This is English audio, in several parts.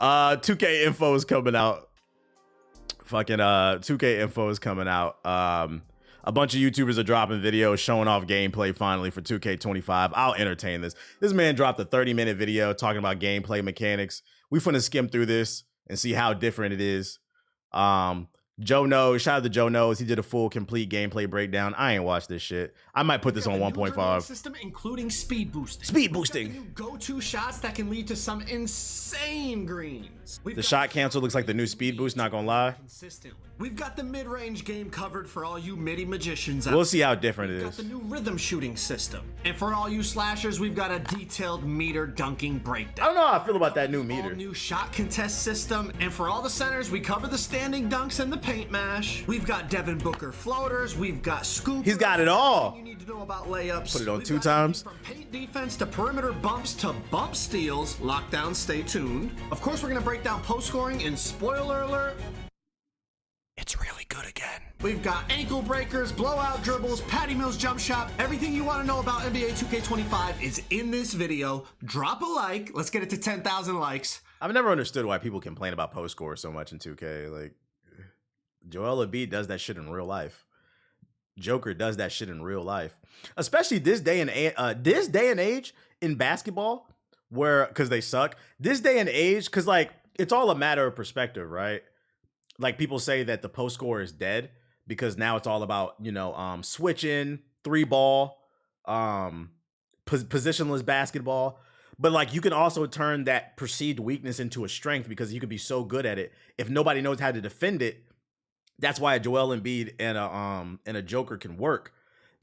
2K info is coming out. Fucking 2K info is coming out. A bunch of YouTubers are dropping videos showing off gameplay finally for 2K25. I'll entertain this. This man dropped a 30-minute video talking about gameplay mechanics. We finna skim through this and see how different it is. Joe Knows, shout out to Joe Knows. He did a full complete gameplay breakdown. I ain't watched this shit. I might put this on 1.5. System including speed boosting. Speed boosting. New Goto Shots that can lead to some insane greens. The shot cancel looks like the new speed boost, not gonna lie. Consistently. We've got the mid-range game covered for all you MIDI magicians. We'll see how different it is. We've got the new rhythm shooting system. And for all you slashers, we've got a detailed meter dunking breakdown. I don't know how I feel about that new meter. All new shot contest system. And for all the centers, we cover the standing dunks and the paint mash. We've got Devin Booker floaters. We've got scoop. He's got it all. You need to know about layups. Put it on 2 times. From paint defense to perimeter bumps to bump steals. Lockdown, stay tuned. Of course, we're gonna break down post scoring, and spoiler alert, it's really good again. We've got ankle breakers, blowout dribbles, Patty Mills jump shot. Everything you want to know about NBA 2K25 is in this video. Drop a like. Let's get it to 10,000 likes. I've never understood why people complain about post score so much in 2K. Like, Joel Embiid does that shit in real life. Joker does that shit in real life, especially this day and age in basketball, where because they suck. This day and age, because like it's all a matter of perspective, right? Like people say that the post score is dead because now it's all about, you know, switching, 3-ball, positionless basketball. But like you can also turn that perceived weakness into a strength because you could be so good at it. If nobody knows how to defend it, that's why a Joel Embiid and a Joker can work,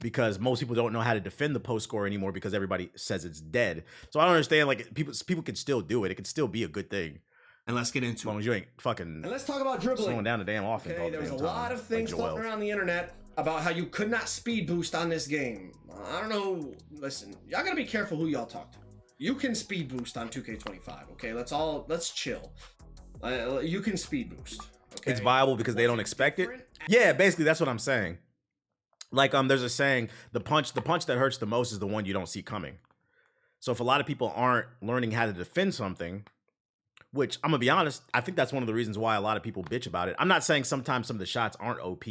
because most people don't know how to defend the post score anymore because everybody says it's dead. So I don't understand, like people can still do it. It can still be a good thing. And let's get into it. As long as you ain't fucking. And let's talk about dribbling. Slowing down the damn offense. Okay, there was a lot of things floating around the internet about how you could not speed boost on this game. I don't know. Listen, y'all gotta be careful who y'all talk to. You can speed boost on 2K25. Okay, let's chill. You can speed boost. Okay? It's viable because they don't expect it. Yeah, basically that's what I'm saying. Like there's a saying, the punch that hurts the most is the one you don't see coming. So if a lot of people aren't learning how to defend something, which I'm gonna be honest, I think that's one of the reasons why a lot of people bitch about it. I'm not saying sometimes some of the shots aren't OP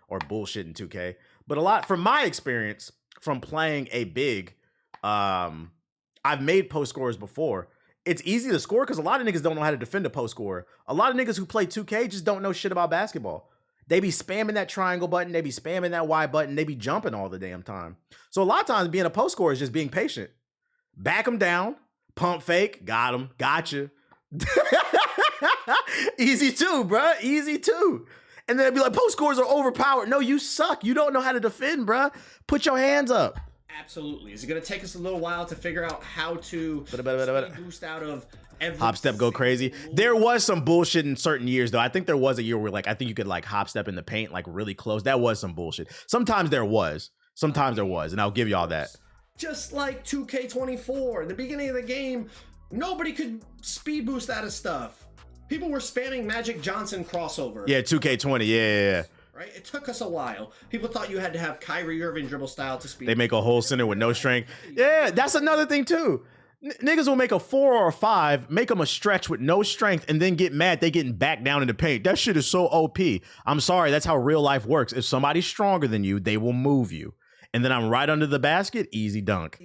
or bullshit in 2K, but a lot, from my experience from playing a big, I've made post scores before. It's easy to score because a lot of niggas don't know how to defend a post score. A lot of niggas who play 2K just don't know shit about basketball. They be spamming that triangle button, they be spamming that Y button, they be jumping all the damn time. So a lot of times being a post scorer is just being patient. Back them down, pump fake, got them, gotcha. Easy too, bruh. Easy too. And then it'd be like, post scores are overpowered. No, you suck. You don't know how to defend, bruh. Put your hands up. Absolutely. Is it going to take us a little while to figure out how to boost out of every hop step go crazy? There was some bullshit in certain years, though. I think there was a year where like I think you could like hop step in the paint like really close. That was some bullshit. Sometimes there was, and I'll give y'all that. Just like 2K24, in the beginning of the game, nobody could speed boost out of stuff. People were spamming Magic Johnson crossover. Yeah, 2K20. Yeah. Right? It took us a while. People thought you had to have Kyrie Irving dribble style to speed. They make a whole center with no strength. Yeah, that's another thing too. Niggas will make a 4 or a 5, make them a stretch with no strength, and then get mad they getting back down in the paint. That shit is so OP. I'm sorry, that's how real life works. If somebody's stronger than you, they will move you. And then I'm right under the basket, easy dunk.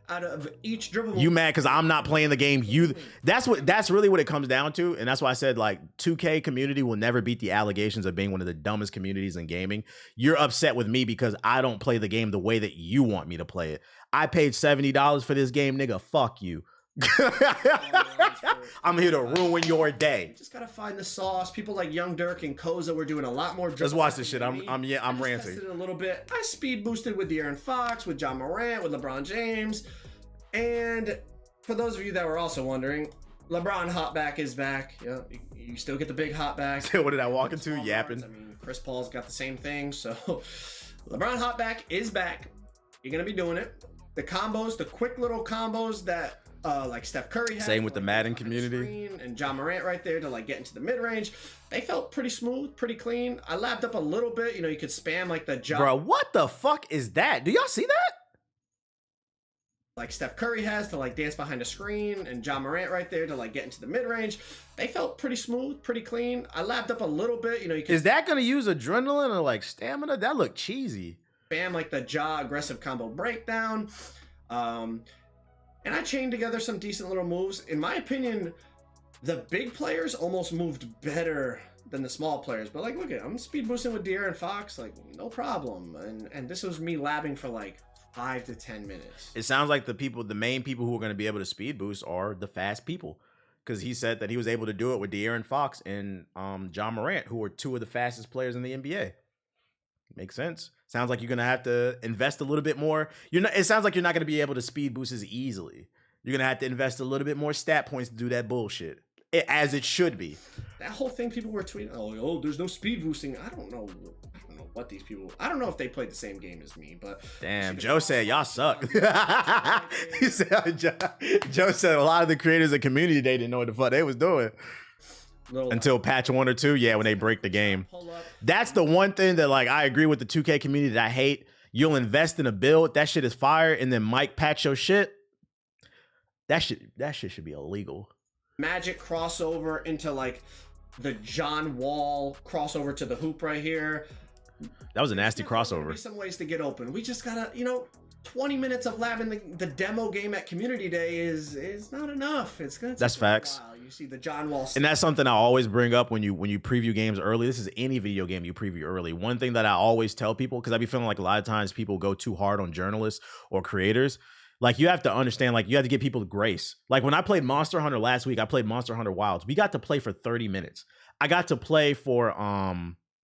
Out of each dribble, you mad because I'm not playing the game. That's really what it comes down to. And that's why I said like 2K community will never beat the allegations of being one of the dumbest communities in gaming. You're upset with me because I don't play the game the way that you want me to play it. I paid $70 for this game, nigga. Fuck you. I'm here to ruin your day. You just gotta find the sauce. People like Young Dirk and Koza were doing a lot more. Let's watch this shit. I'm ranting. Tested it a little bit. I speed boosted with De'Aaron Fox, with John Morant, with LeBron James, and for those of you that were also wondering, LeBron hotback is back. Yeah, you still get the big hotback. What did I walk into? Yapping. I mean, Chris Paul's got the same thing. So LeBron hotback is back. You're gonna be doing it. The combos, the quick little combos that. Like Steph Curry had. Same with the Madden community. And John Morant right there to like get into the mid-range. They felt pretty smooth, pretty clean. I labbed up a little bit. You know, you could spam like the jump. Bro, what the fuck is that? Do y'all see that? like Steph Curry has to like dance behind a screen, and John Morant right there to like get into the mid-range. They felt pretty smooth, pretty clean. I lapped up a little bit, you know. Is that gonna use adrenaline or like stamina? That looked cheesy. Bam, like the jaw aggressive combo breakdown. And I chained together some decent little moves. In my opinion, the big players almost moved better than the small players. But like, look at, I'm speed boosting with De'Aaron Fox, like no problem. And this was me labbing for like 5 to 10 minutes. It sounds like the main people who are going to be able to speed boost are the fast people, because he said that he was able to do it with De'Aaron Fox and John Morant, who are two of the fastest players in the NBA. Makes sense. Sounds like you're going to have to invest a little bit more. It sounds like you're not going to be able to speed boost as easily. You're going to have to invest a little bit more stat points to do that bullshit, as it should be. That whole thing people were tweeting, oh, there's no speed boosting. I don't know what these people, I don't know if they played the same game as me, but damn, Joe said y'all suck. He said, Joe said a lot of the creators of Community Day didn't know what the fuck they was doing until patch 1 or 2. Yeah, when they break the game. That's the one thing that like I agree with the 2K community that I hate. You'll invest in a build, that shit is fire, and then Mike patch your shit. That shit should be illegal. Magic crossover into like the John Wall crossover to the hoop right here. That was a nasty crossover. Some ways to get open. We just gotta, 20 minutes of labbing the demo game at Community Day is not enough. It's gonna take that's facts. A while. You see the John Wall, and that's something I always bring up when you preview games early. This is any video game you preview early. One thing that I always tell people, because I be feeling like a lot of times people go too hard on journalists or creators. Like, you have to understand, like, you have to give people grace. Like, when I played Monster Hunter last week, I played Monster Hunter Wilds. We got to play for 30 minutes. I got to play for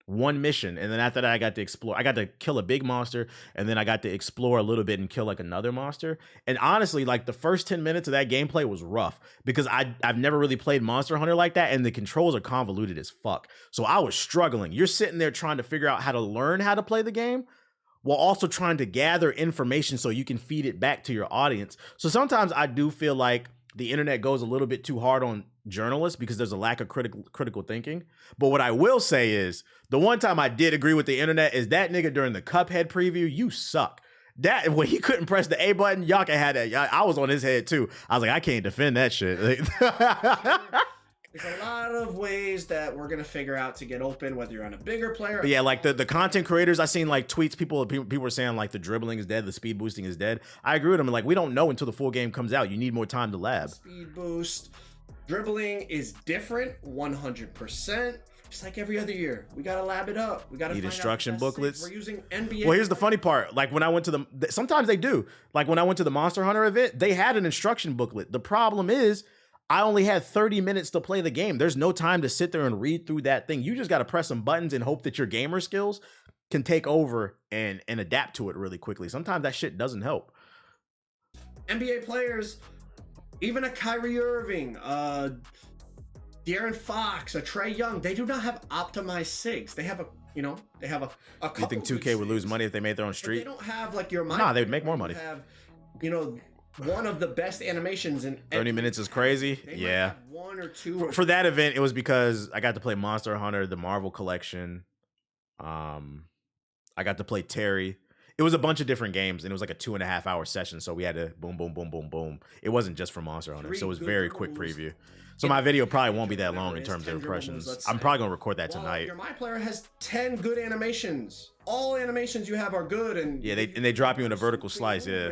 one mission, and then after that I got to explore. I got to kill a big monster, and then I got to explore a little bit and kill like another monster. And honestly, like, the first 10 minutes of that gameplay was rough because I've never really played Monster Hunter like that, and the controls are convoluted as fuck. So I was struggling. You're sitting there trying to figure out how to learn how to play the game while also trying to gather information so you can feed it back to your audience. So sometimes I do feel like the internet goes a little bit too hard on journalists because there's a lack of critical thinking. But what I will say is, the one time I did agree with the internet is that nigga during the Cuphead preview. You suck. That when he couldn't press the A button, y'all can have that. I was on his head too. I was like, I can't defend that shit. There's a lot of ways that we're gonna figure out to get open, whether you're on a bigger player. But yeah, like the content creators, I seen like tweets, people were saying like the dribbling is dead, the speed boosting is dead. I agree with them. Like, we don't know until the full game comes out. You need more time to lab. Speed boost, dribbling is different, 100%. Just like every other year, we gotta lab it up. We gotta need instruction booklets. We're using NBA. Well, here's the funny part. Like, when I went to sometimes they do. Like, when I went to the Monster Hunter event, they had an instruction booklet. The problem is, I only had 30 minutes to play the game. There's no time to sit there and read through that thing. You just got to press some buttons and hope that your gamer skills can take over and adapt to it really quickly. Sometimes that shit doesn't help. NBA players, even a Kyrie Irving, De'Aaron Fox, a Trae Young, they do not have optimized SIGs. They have a couple. You think 2K would lose money if they made their own street? They don't have like your Nah, they would make more money. Have, one of the best animations in 30 minutes is crazy. Yeah. One or two. For that event, it was because I got to play Monster Hunter, the Marvel collection. I got to play Terry. It was a bunch of different games, and it was like a 2.5 hour session. So we had to boom, boom, boom, boom, boom. It wasn't just for Monster Hunter, so it was very quick preview. So my video probably won't be that long in terms of impressions. I'm probably gonna record that tonight. Your My Player has 10 good animations. All animations you have are good, and yeah, they drop you in a vertical slice. Yeah.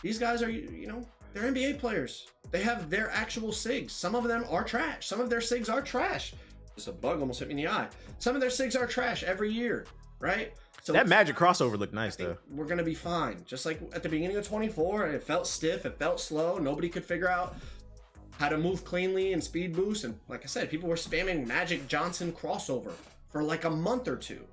These guys are, they're NBA players. They have their actual SIGs. Some of them are trash. Some of their SIGs are trash. Just a bug almost hit me in the eye. Some of their SIGs are trash every year, right? So that Magic crossover looked nice, though. We're going to be fine. Just like at the beginning of 24, it felt stiff. It felt slow. Nobody could figure out how to move cleanly and speed boost. And like I said, people were spamming Magic Johnson crossover for like a month or two.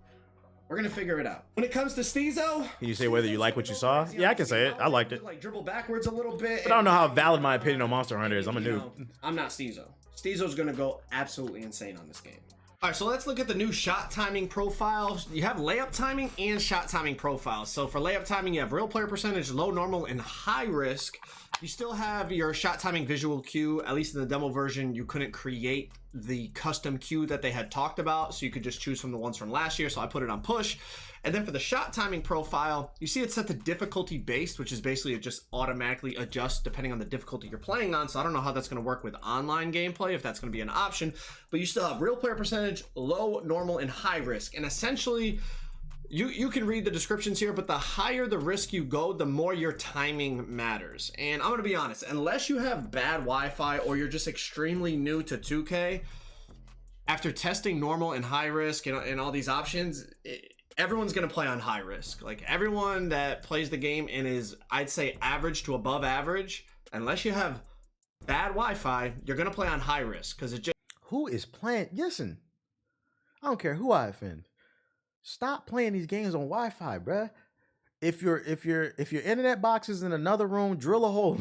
We're gonna figure it out. When it comes to Steezo, can you say whether you like what you saw? Yeah, I can say it. I liked it. Like dribble backwards a little bit. But I don't know how valid my opinion on Monster Hunter is. I'm a noob. I'm not Steezo. Steezo's gonna go absolutely insane on this game. All right, so let's look at the new shot timing profiles. You have layup timing and shot timing profiles. So for layup timing, you have real player percentage, low, normal, and high risk. You still have your shot timing visual cue. At least in the demo version, you couldn't create the custom cue that they had talked about, so you could just choose from the ones from last year. So I put it on push. And then for the shot timing profile, you see it's set to difficulty based, which is basically it just automatically adjusts depending on the difficulty you're playing on. So I don't know how that's going to work with online gameplay, if that's going to be an option, but you still have real player percentage, low, normal, and high risk. And essentially, you can read the descriptions here, but the higher the risk you go, the more your timing matters. And I'm going to be honest, unless you have bad Wi-Fi or you're just extremely new to 2K, after testing normal and high risk and all these options, everyone's going to play on high risk. Like, everyone that plays the game and is, I'd say, average to above average, unless you have bad Wi-Fi, you're going to play on high risk because it just... Who is playing? Listen, I don't care who I offend. Stop playing these games on Wi-Fi, bruh. If your internet box is in another room, drill a hole.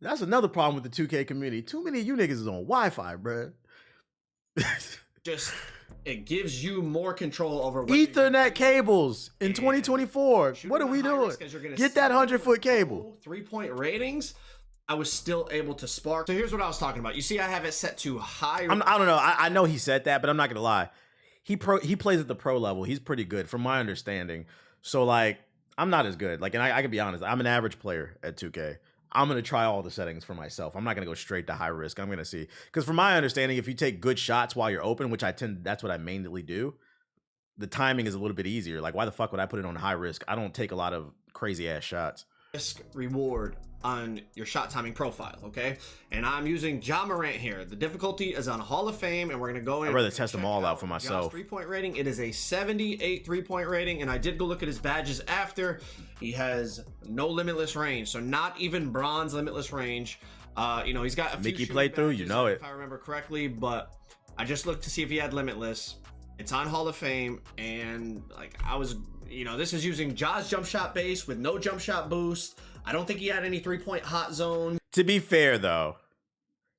That's another problem with the 2K community. Too many of you niggas is on Wi-Fi, bruh. Just, it gives you more control over Ethernet cables in 2024. What are we doing? Get that 100-foot cable. 3-point ratings. I was still able to spark. So here's what I was talking about. You see, I have it set to high. I don't know. I know he said that, but I'm not gonna lie. He plays at the pro level. He's pretty good from my understanding. So like, I'm not as good. Like, and I can be honest, I'm an average player at 2K. I'm gonna try all the settings for myself. I'm not gonna go straight to high risk. I'm gonna see, because from my understanding, if you take good shots while you're open, which that's what I mainly do, the timing is a little bit easier. Like, why the fuck would I put it on high risk? I don't take a lot of crazy ass shots. Risk reward on your shot timing profile, okay? And I'm using Ja Morant here. The difficulty is on Hall of Fame, and we're gonna go in. I'd rather test them all out for myself. 3-point rating. It is a 78 3-point rating, and I did go look at his badges after. He has no limitless range, so not even bronze limitless range. You know, he's got a few Mickey playthrough, you know it. If I remember correctly, but I just looked to see if he had limitless. It's on Hall of Fame, and like, I was, you know, this is using Ja's jump shot base with no jump shot boost. I don't think he had any 3-point hot zone. To be fair though,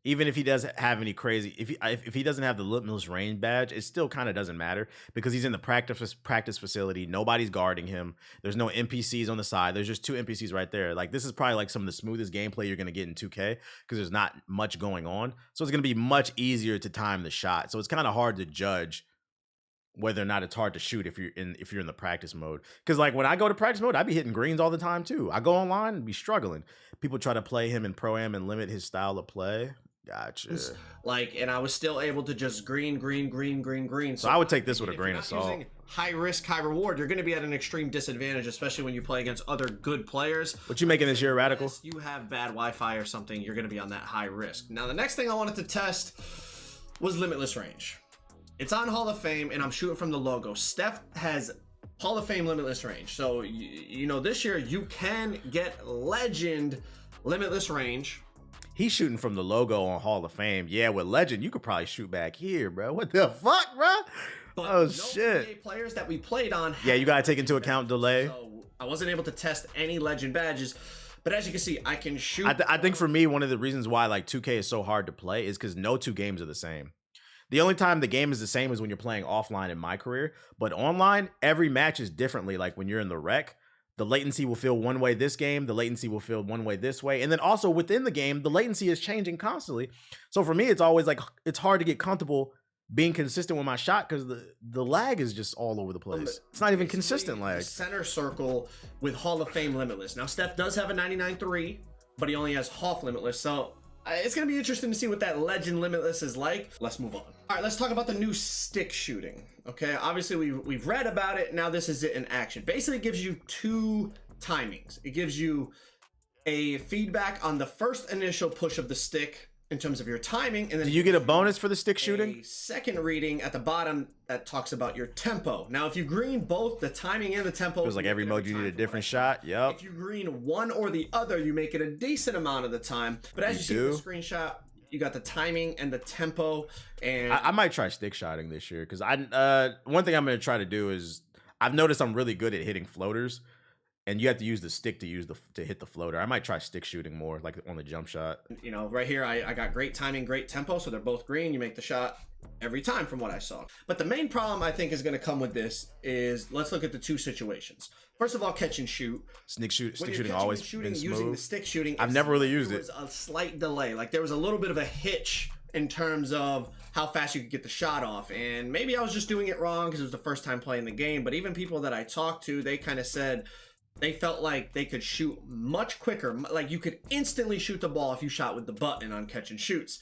even if he doesn't have any crazy, if he doesn't have the limitless range badge, it still kind of doesn't matter because he's in the practice facility. Nobody's guarding him. There's no NPCs on the side. There's just 2 NPCs right there. Like, this is probably like some of the smoothest gameplay you're gonna get in 2K because there's not much going on. So it's gonna be much easier to time the shot. So it's kind of hard to judge whether or not it's hard to shoot if you're in the practice mode. Because like, when I go to practice mode, I be hitting greens all the time too. I go online and be struggling. People try to play him in Pro-Am and limit his style of play. Gotcha. Like, and I was still able to just green. So I would take this with a grain of salt. Using high risk, high reward, you're going to be at an extreme disadvantage, especially when you play against other good players. What you making this year, Radical? Unless you have bad Wi-Fi or something, you're going to be on that high risk. Now, the next thing I wanted to test was limitless range. It's on Hall of Fame, and I'm shooting from the logo. Steph has Hall of Fame limitless range. So, you know, this year you can get legend limitless range. He's shooting from the logo on Hall of Fame. Yeah, with legend, you could probably shoot back here, bro. What the fuck, bro? But oh, no shit. NBA players that we played on. Yeah, you got to take into account delay. So I wasn't able to test any legend badges. But as you can see, I can shoot. I think for me, one of the reasons why like 2K is so hard to play is because no 2 games are the same. The only time the game is the same is when you're playing offline in my career. But online, every match is differently. Like, when you're in the rec, the latency will feel one way this game, the latency will feel one way this way. And then also within the game, the latency is changing constantly. So for me, it's always like, it's hard to get comfortable being consistent with my shot because the lag is just all over the place. It's not even consistent lag. The center circle with Hall of Fame limitless. Now, Steph does have a 99.3, but he only has half limitless. So it's going to be interesting to see what that legend limitless is like. Let's move on. All right, let's talk about the new stick shooting. Okay, obviously we've read about it. Now this is it in action. Basically, it gives you 2 timings. It gives you a feedback on the first initial push of the stick in terms of your timing, and then do you get a bonus for the stick shooting? A second reading at the bottom that talks about your tempo. Now, if you green both the timing and the tempo, feels like every mode you need a different shot. Yep. If you green one or the other, you make it a decent amount of the time. But as you see in the screenshot, you got the timing and the tempo. And I might try stick shotting this year because one thing I'm going to try to do is I've noticed I'm really good at hitting floaters. And you have to use the stick to hit the floater. I might try stick shooting more, like on the jump shot. You know, right here, I got great timing, great tempo, so they're both green. You make the shot, every time from what I saw. But the main problem I think is going to come with this is, let's look at the two situations. First of all, catch and shoot. Stick shooting always been smooth. Using the stick shooting, I've never really used it. There was a slight delay. Like there was a little bit of a hitch in terms of how fast you could get the shot off. And maybe I was just doing it wrong because it was the first time playing the game. But even people that I talked to, they kind of said they felt like they could shoot much quicker. Like you could instantly shoot the ball if you shot with the button on catch and shoots.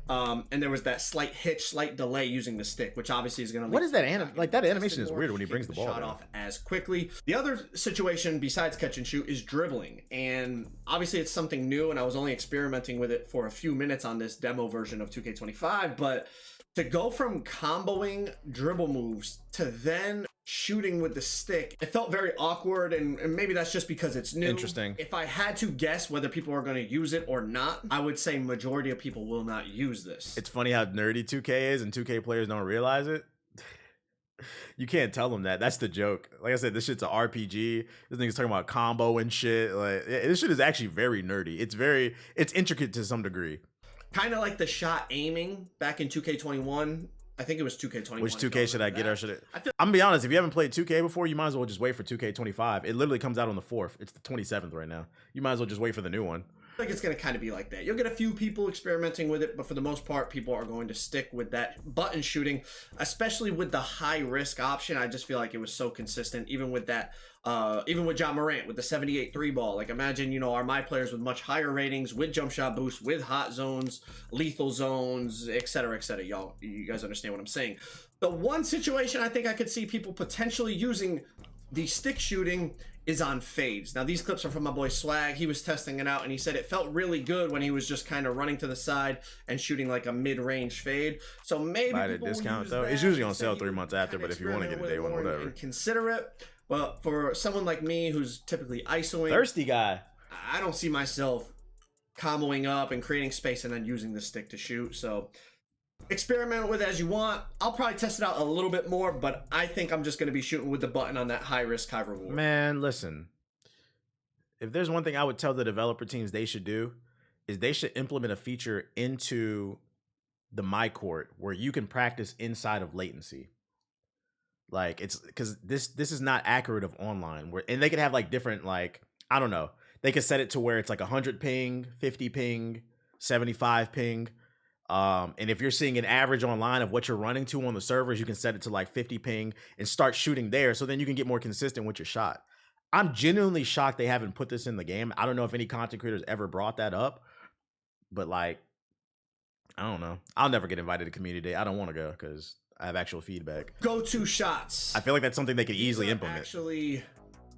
And there was that slight hitch, slight delay using the stick, which obviously is going to. What is that like that animation is weird when he brings the ball shot off as quickly. The other situation besides catch and shoot is dribbling, and obviously it's something new, and I was only experimenting with it for a few minutes on this demo version of 2K25. But to go from comboing dribble moves to then shooting with the stick, it felt very awkward, and maybe that's just because it's new. Interesting. If I had to guess whether people are going to use it or not, I would say majority of people will not use this. It's funny how nerdy 2K is, and 2K players don't realize it. You can't tell them that. That's the joke. Like I said, this shit's an RPG. This thing's talking about combo and shit. Like this shit is actually very nerdy. It's intricate to some degree. Kind of like the shot aiming back in 2K21. I think it was 2K21. Which 2K should I get or should I'm gonna be honest, if you haven't played 2K before, you might as well just wait for 2K25. It literally comes out on the 4th. It's the 27th right now. You might as well just wait for the new one. I think it's going to kind of be like that. You'll get a few people experimenting with it, but for the most part, people are going to stick with that button shooting, especially with the high risk option. I just feel like it was so consistent, even with that, even with John Morant with the 78 3 ball. Like imagine, you know, are my players with much higher ratings, with jump shot boost, with hot zones, lethal zones, etc., etc. Y'all, you guys understand what I'm saying? The one situation I think I could see people potentially using the stick shooting is on fades. Now these clips are from my boy Swag. He was testing it out and he said it felt really good when he was just kind of running to the side and shooting like a mid-range fade. So maybe buy the discount though. It's usually on sale 3 months after, but if you want to get a day one, whatever. And consider it. But for someone like me who's typically ISOing, thirsty guy, I don't see myself comboing up and creating space and then using the stick to shoot. So experiment with it as you want. I'll probably test it out a little bit more, but I think I'm just going to be shooting with the button on that high risk, high reward. Man, listen. If there's one thing I would tell the developer teams they should do, is they should implement a feature into the My Court where you can practice inside of latency. Like it's because this is not accurate of online. And they could have like different, like, I don't know. They could set it to where it's like 100 ping, 50 ping, 75 ping. And if you're seeing an average online of what you're running to on the servers, you can set it to like 50 ping and start shooting there. So then you can get more consistent with your shot. I'm genuinely shocked they haven't put this in the game. I don't know if any content creators ever brought that up, but like, I don't know. I'll never get invited to community day. I don't want to go because I have actual feedback. Goto Shots. I feel like that's something they could easily implement. Actually,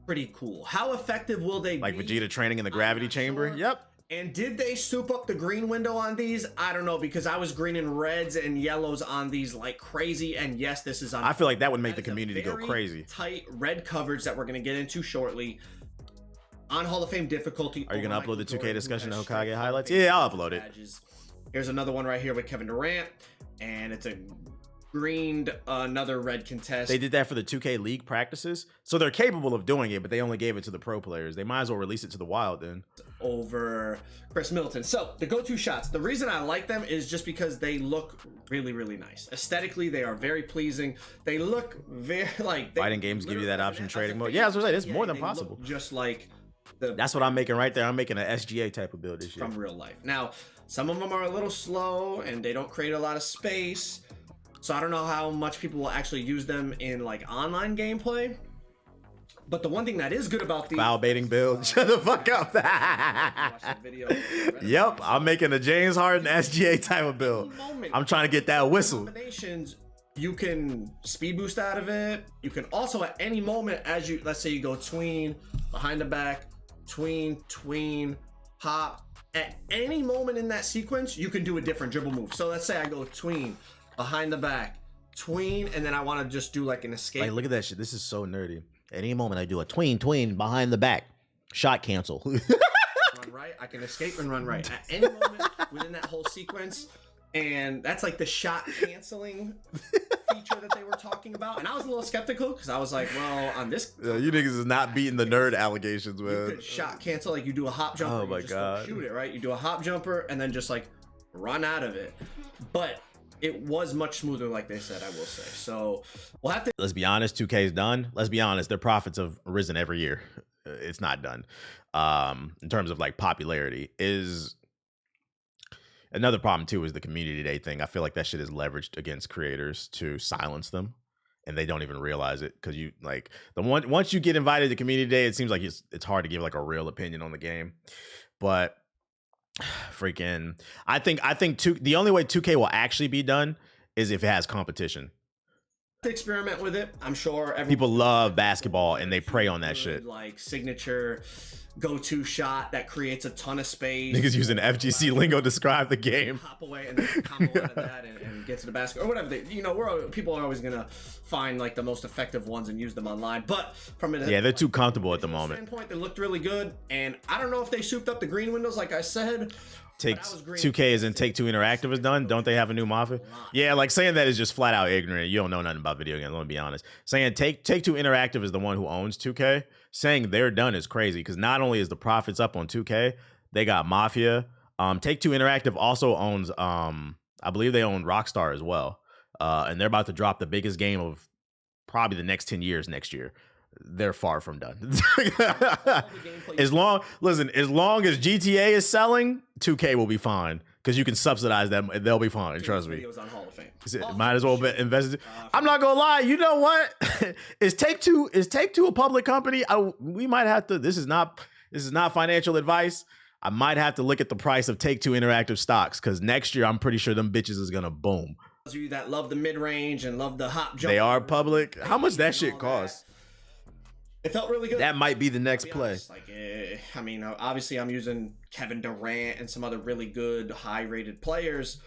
pretty cool. How effective will they be? Like Vegeta training in the gravity chamber? Sure. Yep. And did they soup up the green window on these? I don't know, because I was greening reds and yellows on these like crazy. And yes, this is on. I feel like that would make the community go crazy. Tight red coverage that we're going to get into shortly. On Hall of Fame difficulty. Are you going to upload the 2K discussion to Hokage highlights? Yeah, I'll upload it. Here's another one right here with Kevin Durant. And it's a greened another red contest. They did that for the 2K League practices. So they're capable of doing it, but they only gave it to the pro players. They might as well release it to the wild then. Over Chris Middleton. So the Goto Shots, the reason I like them is just because they look really, really nice. Aesthetically, they are very pleasing. They look very like fighting games give you that option trading mode. Yeah, I was gonna say it's more than possible. Just like that's what I'm making right there. I'm making an SGA type of build this year from real life. Now, some of them are a little slow and they don't create a lot of space. So I don't know how much people will actually use them in like online gameplay. But the one thing that is good about these foul baiting build, shut the fuck up. Yep, I'm making a James Harden SGA type of build. I'm trying to get that whistle. Combinations, you can speed boost out of it. You can also at any moment, as you, let's say you go tween, behind the back, tween, pop. At any moment in that sequence, you can do a different dribble move. So let's say I go tween, behind the back, tween, and then I want to just do like an escape. Like, look at that shit. This is so nerdy. At any moment, I do a tween behind the back. Shot cancel. Run right. I can escape and run right. At any moment within that whole sequence. And that's like the shot canceling feature that they were talking about. And I was a little skeptical because I was like, well, on this. You niggas is not beating the nerd allegations, man. You could shot cancel. Like you do a hop jumper. Oh, my God. Shoot it, right? You do a hop jumper and then just like run out of it. But it was much smoother, like they said, I will say. So we'll have to. Let's be honest, 2K is done. Let's be honest, their profits have risen every year. It's not done. In terms of like popularity, is another problem too is the community day thing. I feel like that shit is leveraged against creators to silence them, and they don't even realize it because you like once you get invited to community day, it seems like it's hard to give like a real opinion on the game. But freaking, I think the only way 2K will actually be done is if it has competition. To experiment with it. I'm sure people love basketball and they prey on that shit. Like signature go-to shot that creates a ton of space. Niggas using FGC lingo to describe the game. Hop away and then combo out of that and get to the basket or whatever. People are always gonna find like the most effective ones and use them online. But from an they're too comfortable at the moment. Standpoint, they looked really good, and I don't know if they souped up the green windows like I said. 2K is in Take-Two Interactive is done. Don't they have a new Mafia? Yeah, like saying that is just flat out ignorant. You don't know nothing about video games. Let me be honest. Saying Take-Two Interactive is the one who owns 2K. Saying they're done is crazy because not only is the profits up on 2K, they got Mafia. Take-Two Interactive also owns, I believe they own Rockstar as well. And they're about to drop the biggest game of probably the next 10 years next year. They're far from done. as long as GTA is selling, 2K will be fine because you can subsidize them and they'll be fine. Trust me. Might as well be invested. I'm not gonna lie. You know what? Is Take-Two a public company? We might have to. This is not financial advice. I might have to look at the price of Take-Two Interactive stocks because next year I'm pretty sure them bitches is gonna boom. Those of you that love the mid range and love the hop jump, they are public. How much that shit costs? It felt really good. That might be the next play. I mean, obviously I'm using Kevin Durant and some other really good high-rated players,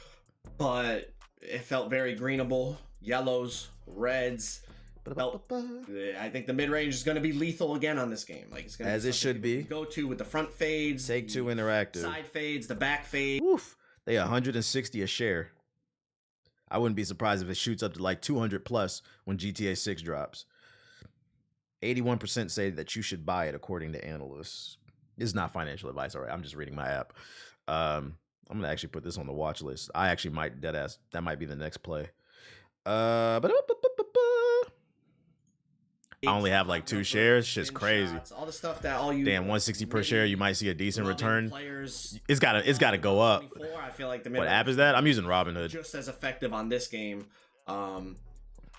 but it felt very greenable. Yellows, reds. I think the mid-range is going to be lethal again on this game. Like it's going to as it should be. Go to with the front fades, Take-Two Interactive, side fades, the back fade. Oof, they 160 a share. I wouldn't be surprised if it shoots up to like 200 plus when GTA 6 drops. 81% say that you should buy it, according to analysts. This is not financial advice, all right? I'm just reading my app. I'm gonna actually put this on the watch list. I actually might that might be the next play. I only have like 2 shares. Shit's crazy. All the stuff that all you damn 160 per share. You might see a decent return. It's gotta go up. I feel like what app is that? I'm using Robinhood. Just as effective on this game.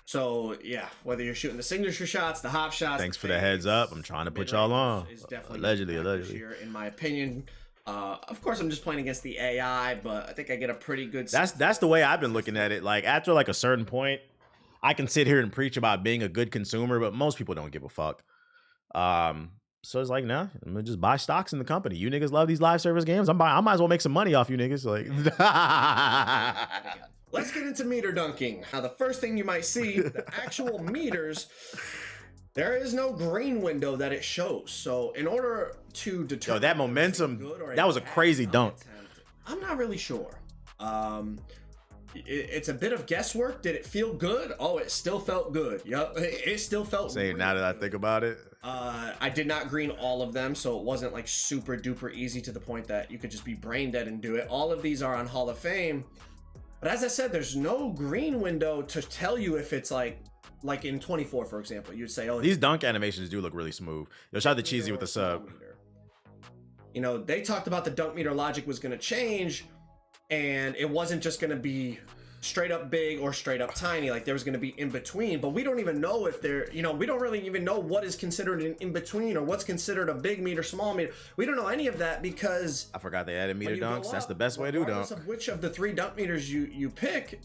So yeah, whether you're shooting the signature shots, the hop shots. Thanks for the heads up. I'm trying to put y'all on. Allegedly. Here, in my opinion. Of course, I'm just playing against the AI, but I think I get a pretty good. That's the way I've been looking at it. Like after like a certain point, I can sit here and preach about being a good consumer, but most people don't give a fuck. So it's like, nah, I'm gonna just buy stocks in the company. You niggas love these live service games. I might as well make some money off you niggas. Like. Let's get into meter dunking. Now, the first thing you might see, the actual meters, there is no green window that it shows. So in order to determine that momentum, that was a crazy dunk. I'm not really sure. It's a bit of guesswork. Did it feel good? Oh, it still felt good. Yep, it still felt good. Now that I think about it. I did not green all of them, so it wasn't like super duper easy to the point that you could just be brain dead and do it. All of these are on Hall of Fame. But as I said, there's no green window to tell you if it's like in 24, for example, you'd say, oh, these dunk animations do look really smooth. Yo, shout out to Cheesy with the sub. You know, they talked about the dunk meter logic was going to change, and it wasn't just going to be straight up big or straight up tiny. Like there was going to be in between, but we don't even know if they're, we don't really even know what is considered an in between or what's considered a big meter, small meter. We don't know any of that because I forgot they added meter dunks. That's the best way to do dunk. Of which of the 3 dunk meters you pick,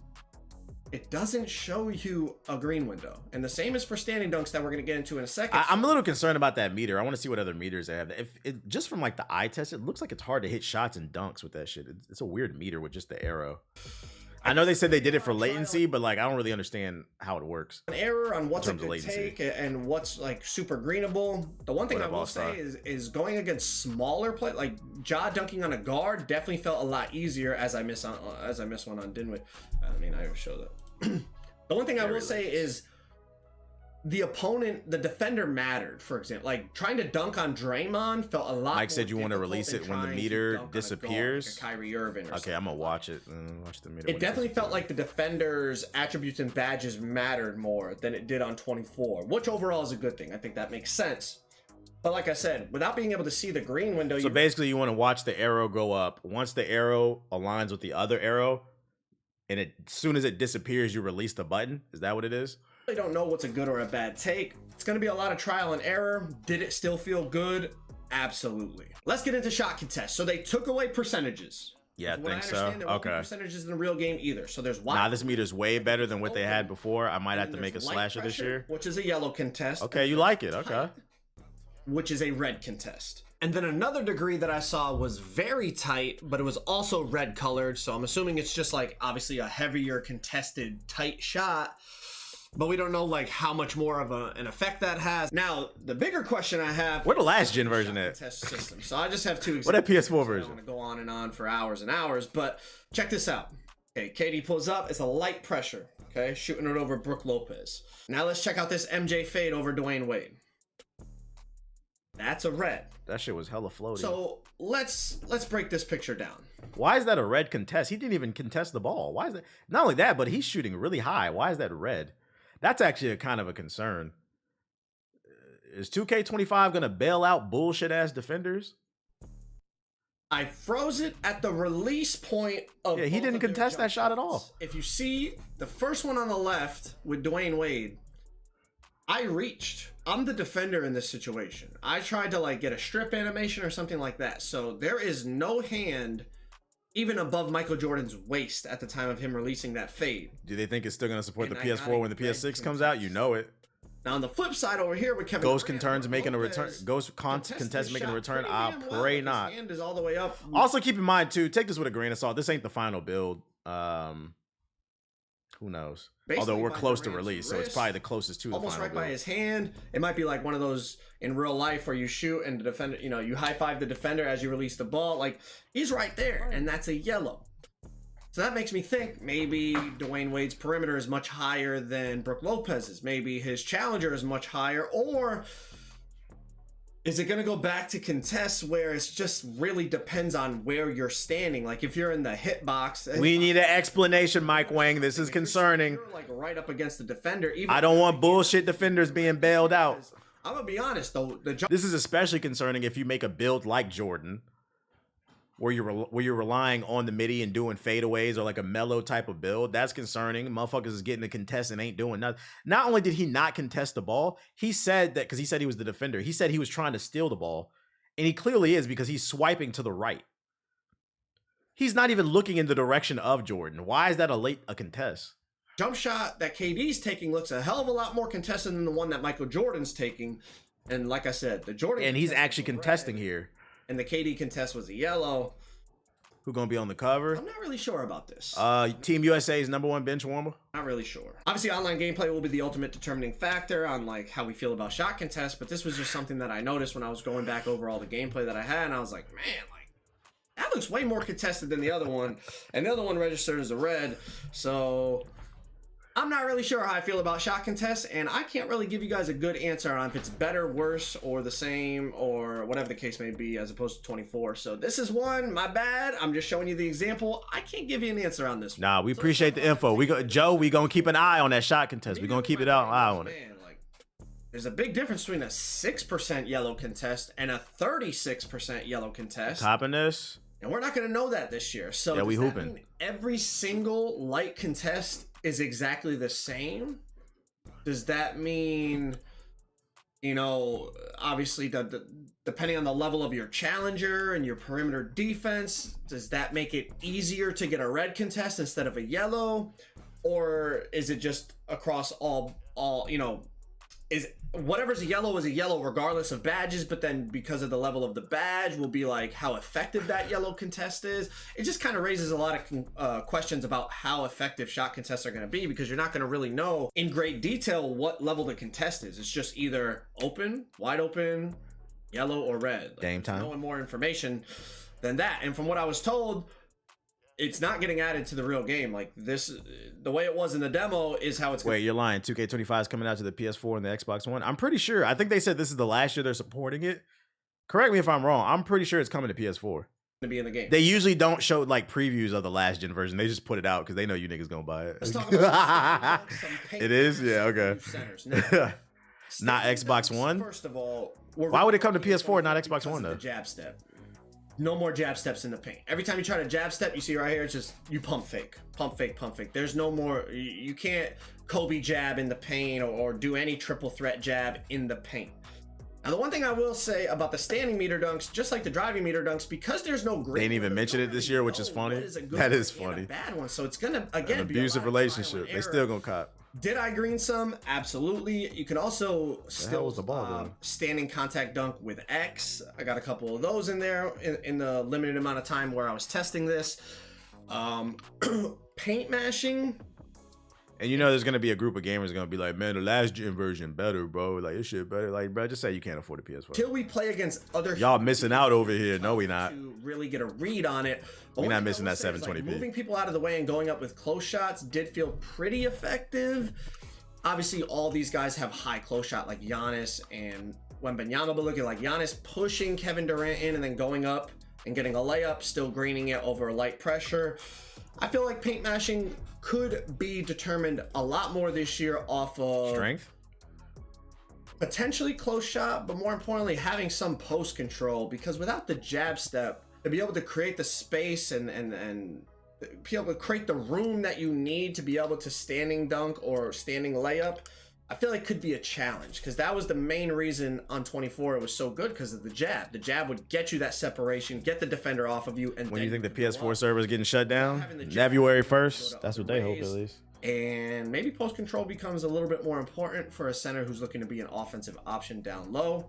it doesn't show you a green window. And the same is for standing dunks that we're going to get into in a second. I'm a little concerned about that meter. I want to see what other meters they have. If it just from like the eye test, it looks like it's hard to hit shots and dunks with that shit. It's a weird meter with just the arrow. I know they said they did it for latency, but like I don't really understand how it works. An error on what's a good take and what's like super greenable. The one thing I will say is going against smaller play, like jaw dunking on a guard definitely felt a lot easier as I miss one on Dinwiddie. I mean, I show that. The one thing I will say is the opponent, the defender mattered, for example. Like, trying to dunk on Draymond felt a lot Mike more said you want to difficult release than it when the trying to meter dunk on a guard, disappears. like a Kyrie Irving or Okay, something. I'm gonna watch it and watch the meter. It definitely felt like the defender's attributes and badges mattered more than it did on 24, which overall is a good thing. I think that makes sense. But like I said, without being able to see the green window, So basically, you want to watch the arrow go up. Once the arrow aligns with the other arrow, and as soon as it disappears, you release the button. Is that what it is? I don't know what's a good or a bad take. It's going to be a lot of trial and error. Did it still feel good? Absolutely. Let's get into shot contest. So they took away percentages. Yeah, I think so. There won't be Okay. percentages in the real game either. So there's white. Nah, this meter's way better than what they had before. I might have to there's make a light slasher this pressure, year. which is a yellow contest. Okay, you like it. Okay. Which is a red contest. And then another degree that I saw was very tight, but it was also red colored. So I'm assuming it's just like obviously a heavier contested tight shot, but we don't know like how much more of an effect that has. Now, the bigger question I have, Where the last gen version at? test system. So I just have two examples. What that PS4 I don't version? want to go on and on for hours and hours, but check this out. Okay, KD pulls up. It's a light pressure. Okay, shooting it over Brook Lopez. Now let's check out this MJ fade over Dwayne Wade. That's a red. That shit was hella floaty. So let's break this picture down. Why is that a red contest? He didn't even contest the ball. Why is that? Not only that, but he's shooting really high. Why is that red? That's actually a kind of a concern. Is 2K25 gonna bail out bullshit ass defenders? I froze it at the release point of. Yeah, he both didn't of their contest that jump shot at shots. all. If you see the first one on the left with Dwayne Wade, I reached. I'm the defender in this situation. I tried to like get a strip animation or something like that. So there is no hand even above Michael Jordan's waist at the time of him releasing that fade. Do they think it's still gonna support And the I got PS4 a when the red PS6 comes out? You know it. Now on the flip side over here with Kevin Ghost Durant, concerns making a Lopez return. Ghost contested contest this making a shot return. pretty I damn well. pray His not. hand is all the way up. Also, keep in mind too. Take this with a grain of salt. This ain't the final build. Who knows? Basically, Although we're by close to Durant's release, so it's wrist, probably the closest to the almost final right by build. his hand. It might be like one of those in real life where you shoot and the defender, you know, you high five the defender as you release the ball. Like he's right there, and that's a yellow. So that makes me think maybe Dwayne Wade's perimeter is much higher than Brook Lopez's. Maybe his challenger is much higher, or is it going to go back to contests where it's just really depends on where you're standing? Like if you're in the hit box, We need an explanation, Mike Wang. This is if you're- concerning. You're like right up against the defender. Even I don't want bullshit defenders being bailed out. I'm gonna be honest though, the jump This is especially concerning if you make a build like Jordan, where you're relying on the midi and doing fadeaways or like a mellow type of build. That's concerning. Motherfuckers is getting a contest and ain't doing nothing. Not only did he not contest the ball, he said that because he said he was the defender. He said he was trying to steal the ball, and he clearly is because he's swiping to the right. He's not even looking in the direction of Jordan. Why is that a contest? jump shot that KD's taking looks a hell of a lot more contested than the one that Michael Jordan's taking. And like I said, the Jordan And he's contest actually was a contesting red, here. and the KD contest was a yellow. Who gonna be on the cover? I'm not really sure about this. Team USA's #1 bench warmer. Not really sure. Obviously, online gameplay will be the ultimate determining factor on like how we feel about shot contests, but this was just something that I noticed when I was going back over all the gameplay that I had, and I was like, man, like that looks way more contested than the other one, and the other one registered as a red. So I'm not really sure how I feel about shot contests, and I can't really give you guys a good answer on if it's better, worse, or the same, or whatever the case may be, as opposed to 24. So this is one, my bad. I'm just showing you the example. I can't give you an answer on this one. Nah, we appreciate the info. We gonna keep an eye on that shot contest. We gonna keep it out eye on it. Man, like, there's a big difference between a 6% yellow contest and a 36% yellow contest. Topping this. And we're not going to know that this year. So Yeah, we does that hooping. mean every single light contest is exactly the same? Does that mean, you know, obviously depending on the level of your challenger and your perimeter defense, does that make it easier to get a red contest instead of a yellow? Or is it just across all, you know, is whatever's a yellow is a yellow regardless of badges, but then because of the level of the badge will be like how effective that yellow contest is. It just kind of raises a lot of questions about how effective shot contests are going to be, because you're not going to really know in great detail what level the contest is. It's just either open, wide open, yellow, or red. Like, Game time. no more information than that. And from what I was told, it's not getting added to the real game. Like this, the way it was in the demo is how it's. Wait, you're lying. 2K25 is coming out to the PS4 and the Xbox One. I'm pretty sure. I think they said this is the last year they're supporting it. Correct me if I'm wrong. I'm pretty sure it's coming to PS4. To be in the game. They usually don't show like previews of the last gen version. They just put it out because they know you niggas gonna buy it. Let's talk about it is, yeah, okay. Now, not Xbox One. First of all, why would it come to PS4 not Xbox One though? The jab step. No more jab steps in the paint. Every time you try to jab step, you see right here, it's just you pump fake, pump fake, pump fake. There's no more. You can't Kobe jab in the paint or do any triple threat jab in the paint. Now, the one thing I will say about the standing meter dunks, just like the driving meter dunks, because there's no grip. They didn't even mention it this year, which is funny. That is funny. A bad one, so it's gonna again an abusive relationship. They still gonna cop. Did I green some? Absolutely. You can also still standing contact dunk with X. I got a couple of those in there in the limited amount of time where I was testing this. Paint mashing. And you know there's gonna be a group of gamers gonna be like, man, the last gen version better, bro. Like this shit better. Like, bro, just say you can't afford a PS4. Till we play against other y'all missing out over here. No, we not. To really get a read on it. We're not missing that 720p. Like, moving people out of the way and going up with close shots did feel pretty effective. Obviously, all these guys have high close shot like Giannis and Wembanyama, but looking like Giannis pushing Kevin Durant in and then going up and getting a layup, still greening it over light pressure. I feel like paint mashing could be determined a lot more this year off of strength, potentially close shot, but more importantly, having some post control, because without the jab step, to be able to create the space and be able to create the room that you need to be able to standing dunk or standing layup, I feel like could be a challenge, because that was the main reason on 24 it was so good, because of the jab. The jab would get you that separation, get the defender off of you. And when you think the PS4 server is getting shut down, February 1st, that's what they hope at least. And maybe post control becomes a little bit more important for a center who's looking to be an offensive option down low.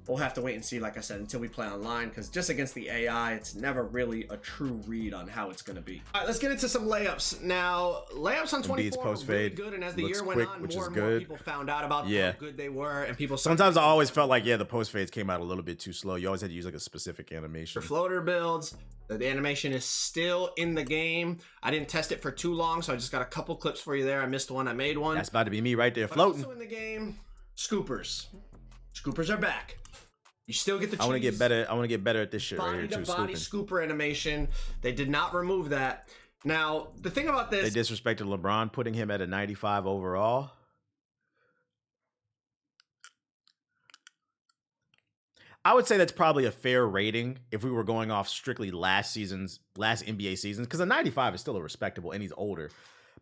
We'll have to wait and see, like I said, until we play online, because just against the AI, it's never really a true read on how it's going to be. All right, let's get into some layups. Now, layups on 24 were really good, and as the year went on, more and more people found out about how good they were, and people sometimes I always felt like, the post fades came out a little bit too slow. You always had to use like a specific animation. For floater builds, the animation is still in the game. I didn't test it for too long, so I just got a couple clips for you there. I missed one, I made one. That's about to be me right there floating. Also in the game, scoopers. Scoopers are back. You still get the cheese. I want to get better at this shit right here too. Body scooper animation. They did not remove that. Now, the thing about this, they disrespected LeBron, putting him at a 95 overall. I would say that's probably a fair rating if we were going off strictly last NBA seasons, because a 95 is still a respectable, and he's older.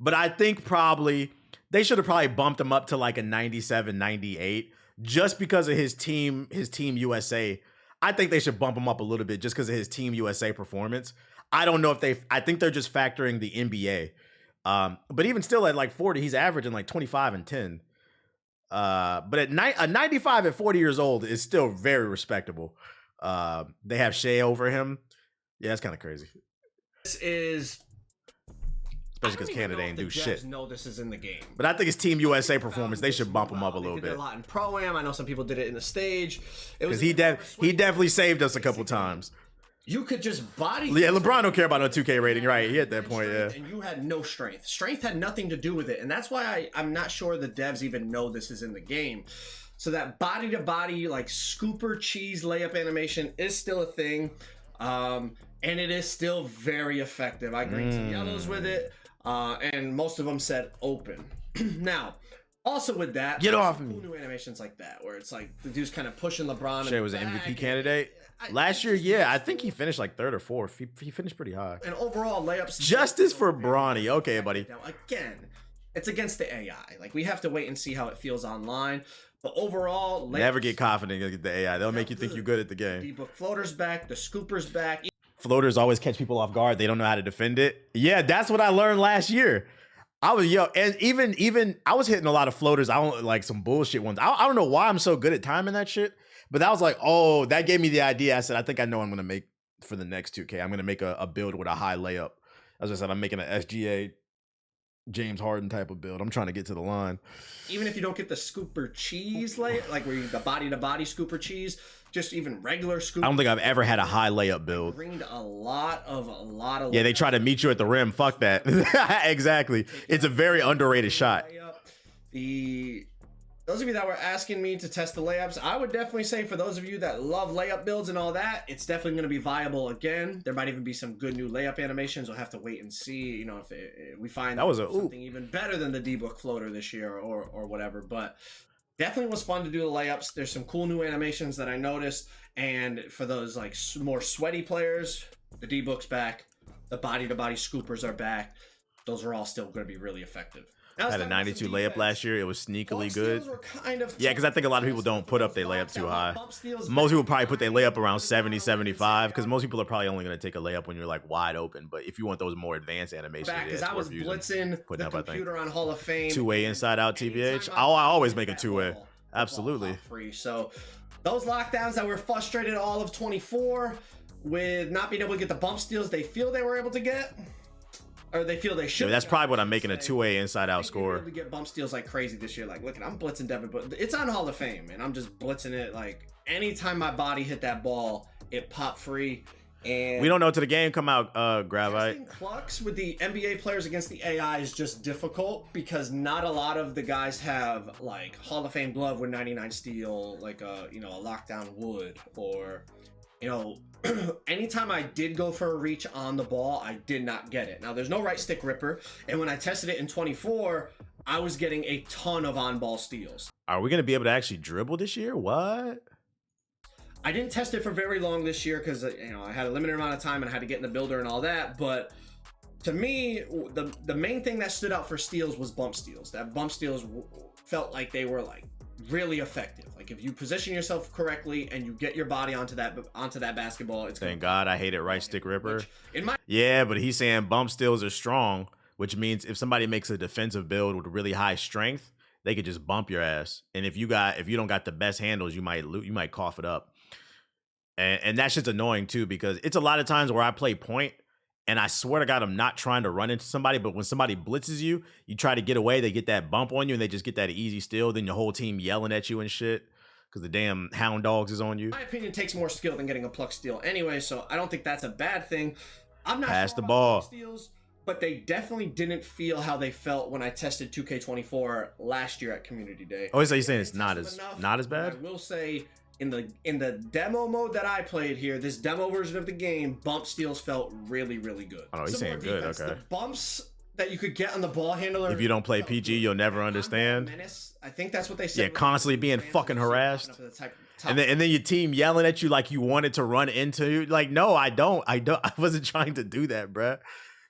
But I think probably they should have probably bumped him up to like a 97, 98. Just because of his team USA. I think they should bump him up a little bit just because of his team USA performance. I don't know if I think they're just factoring the NBA. But even still at like 40, he's averaging like 25 and 10. But at a 95 at 40 years old is still very respectable. They have Shea over him. Yeah, it's kind of crazy. This is... Especially because Canada ain't do shit. Know this is in the game, but I think it's Team USA performance. They should bump him up a little bit. They did a lot in Pro-Am. I know some people did it in the stage. Because he definitely saved us a couple times. You could just body. Yeah, LeBron don't care about no 2K rating, right? He at that point, yeah. And you had no strength. Strength had nothing to do with it, and that's why I'm not sure the devs even know this is in the game. So that body to body, like scooper cheese layup animation is still a thing, and it is still very effective. I green some yellows with it. And most of them said open. Now, also with that, get off me. New animations like that, where it's like the dude's kind of pushing LeBron. Shea was an MVP candidate last year. Yeah, I think he finished like 3rd or 4th. He finished pretty high. And overall layups. Justice for Bronny. Okay, buddy. Now again, it's against the AI. Like we have to wait and see how it feels online. But overall, never get confident against the AI. They'll make you think you're good at the game. D-book floaters back. The scoopers back. Floaters always catch people off guard. They don't know how to defend it. Yeah, that's what I learned last year. And even I was hitting a lot of floaters. I don't like some bullshit ones. I don't know why I'm so good at timing that shit, but that was like, oh, that gave me the idea. I said, I think I know what I'm gonna make for the next 2K. I'm gonna make a build with a high layup. As I said, I'm making an SGA James Harden type of build. I'm trying to get to the line. Even if you don't get the scooper cheese layup, like where you the body-to-body scooper cheese, just even regular scooper. I don't think I've ever had a high layup build. Greened a lot of. Yeah, they try to meet you at the rim. Fuck that. Exactly. It's a very underrated shot. Those of you that were asking me to test the layups, I would definitely say for those of you that love layup builds and all that, it's definitely going to be viable again. There might even be some good new layup animations. We'll have to wait and see, you know, if we find that was something even better than the D-Book floater this year or whatever. But definitely was fun to do the layups. There's some cool new animations that I noticed. And for those like more sweaty players, the D-Book's back. The body-to-body scoopers are back. Those are all still going to be really effective. I had a 92 layup last year. It was sneakily good. Yeah, because I think a lot of people don't put up their layup too high. Most people probably put their layup around 70, 75, because most people are probably only going to take a layup when you're like wide open. But if you want those more advanced animations, because I was blitzing the computer on Hall of Fame. Two-way inside out TBH. I always make a two-way. Absolutely. So those lockdowns that were frustrated all of 24 with not being able to get the bump steals they feel they were able to get. Or they feel they should. Yeah, that's probably what I'm making a two-way inside-out score. We get bump steals like crazy this year. Like, look, I'm blitzing Devin, but it's on Hall of Fame, and I'm just blitzing it. Like, anytime my body hit that ball, it popped free. And we don't know till the game come out, Gravite. Clucks with the NBA players against the AI is just difficult because not a lot of the guys have like Hall of Fame glove with 99 steal, like a lockdown wood, or anytime I did go for a reach on the ball, I did not get it. Now, there's no right stick ripper, and when I tested it in 24, I was getting a ton of on-ball steals. Are we going to be able to actually dribble this year? What? I didn't test it for very long this year because I had a limited amount of time and I had to get in the builder and all that, but to me, the main thing that stood out for steals was bump steals. That bump steals felt like they were like really effective. Like if you position yourself correctly and you get your body onto that basketball, it's thank God I hated right stick ripper. Yeah, but he's saying bump steals are strong, which means if somebody makes a defensive build with really high strength, they could just bump your ass. And if you don't got the best handles, you might cough it up. And that shit's annoying too, because it's a lot of times where I play point and I swear to God, I'm not trying to run into somebody, but when somebody blitzes you, you try to get away, they get that bump on you and they just get that easy steal. Then your whole team yelling at you and shit because the damn hound dogs is on you. My opinion takes more skill than getting a pluck steal anyway, so I don't think that's a bad thing. I'm not pass sure the about ball. Steals, but they definitely didn't feel how they felt when I tested 2K24 last year at Community Day. Oh, so you're saying it's not as bad? I will say in the demo mode that I played here, this demo version of the game, bump steals felt really, really good. Oh, he's saying good. Okay. The bumps that you could get on the ball handler. If you don't play PG, you'll never understand. Menace, I think that's what they said. Yeah, constantly being fucking harassed. And then your team yelling at you like you wanted to run into you. Like, no, I don't. I wasn't trying to do that, bruh.